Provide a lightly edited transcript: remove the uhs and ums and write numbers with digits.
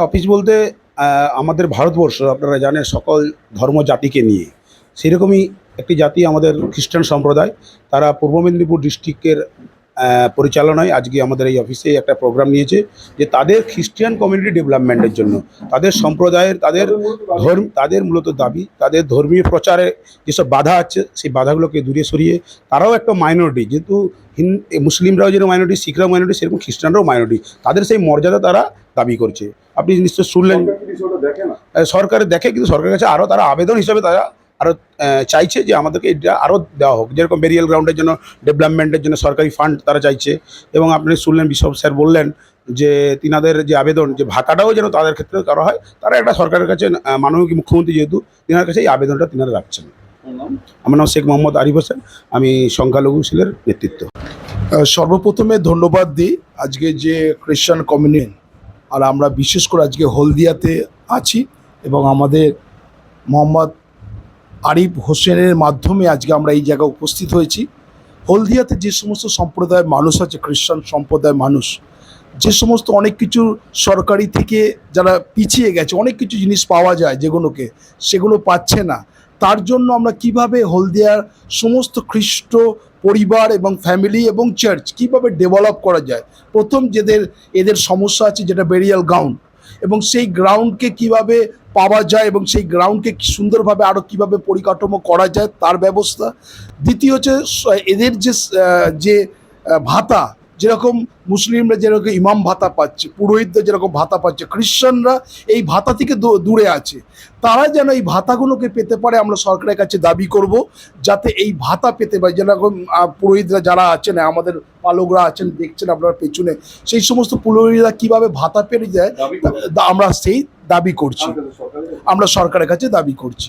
Office বলতে আমাদের ভারতবর্ষ আপনারা জানেন সকল ধর্ম জাতিকে নিয়ে, সেরকমই একটি জাতি আমাদের খ্রিস্টান সম্প্রদায়। তারা পূর্ব মেদিনীপুর ডিস্ট্রিক্টের পরিচালনায় আজকে আমাদের এই অফিসে একটা প্রোগ্রাম নিয়েছে যে তাদের খ্রিস্টান কমিউনিটি ডেভেলপমেন্টের জন্য, তাদের সম্প্রদায়ের তাদের মূলত দাবি, তাদের ধর্মীয় প্রচারে যেসব বাধা আছে সেই বাধাগুলোকে দূরে সরিয়ে, তারাও একটা মাইনরিটি, যেহেতু মুসলিমরাও যেরকম মাইনরিটি, শিখরাও মাইনরিটি, সেরকম খ্রিস্টানরাও মাইনরিটি, তাদের সেই মর্যাদা তারা দাবি করছে। আপনি নিশ্চয় শুনলেন সরকার দেখে, কিন্তু সরকারের কাছে আরও তারা আবেদন হিসাবে তারা আরও চাইছে যে আমাদেরকে এটা আরও দেওয়া হোক, যেরকম বেরিয়াল গ্রাউন্ডের জন্য ডেভেলপমেন্টের জন্য সরকারি ফান্ড তারা চাইছে। এবং আপনি শুনলেন বিশপ স্যার বললেন যে তিনাদের যে আবেদন, যে ভাতাটাও যেন তাদের ক্ষেত্রে করা হয়, তারা একটা সরকারের কাছে, মাননীয় মুখ্যমন্ত্রী যেহেতু, তিনার কাছে এই আবেদনটা তিনারা রাখছেন। আমার নাম শেখ মোহাম্মদ আরিফ হোসেন, আমি সংখ্যালঘু সেলের নেতৃত্ব। সর্বপ্রথমে ধন্যবাদ দিই আজকে যে খ্রিস্টান কমিউনিটি, আর আমরা বিশেষ করে আজকে হলদিয়াতে আছি এবং আমাদের মোহাম্মদ আরিফ হোসেনের মাধ্যমে আজকে আমরা এই জায়গায় উপস্থিত হয়েছি। হলদিয়াতে যে সমস্ত সম্প্রদায়ের মানুষ আছে, খ্রিস্টান সম্প্রদায়ের মানুষ, যে সমস্ত অনেক কিছু সরকারি থেকে যারা পিছিয়ে গেছে, অনেক কিছু জিনিস পাওয়া যায় সেগুলো পাচ্ছে না, তার জন্য আমরা কিভাবে হলদিয়ার সমস্ত খ্রিস্ট পরিবার এবং ফ্যামিলি এবং চার্চ কিভাবে ডেভেলপ করা যায়। প্রথম এদের সমস্যা আছে যেটা বেরিয়াল গ্রাউন্ড, এবং সেই গ্রাউন্ডকে কিভাবে পাওয়া যায় এবং সেই গ্রাউন্ডকে সুন্দরভাবে আরও কিভাবে পরিকাঠামো করা যায় তার ব্যবস্থা। দ্বিতীয় হচ্ছে এদের যে ভাতা, যেরকম মুসলিমরা যেরকম ইমাম ভাতা পাচ্ছে, পুরোহিতরা যেরকম ভাতা পাচ্ছে, খ্রিস্টানরা এই ভাতা থেকে দূরে আছে, তারা যেন এই ভাতাগুলোকে পেতে পারে। আমরা সরকারের কাছে দাবি করব যাতে এই ভাতা পেতে পারে। যেরকম পুরোহিতরা যারা আছেন, আমাদের পালকরা আছেন, দেখছেন আপনারা পেছনে, সেই সমস্ত পুরোহিতরা কীভাবে ভাতা পেয়ে যায় আমরা সেই দাবি করছি, আমরা সরকারের কাছে দাবি করছি।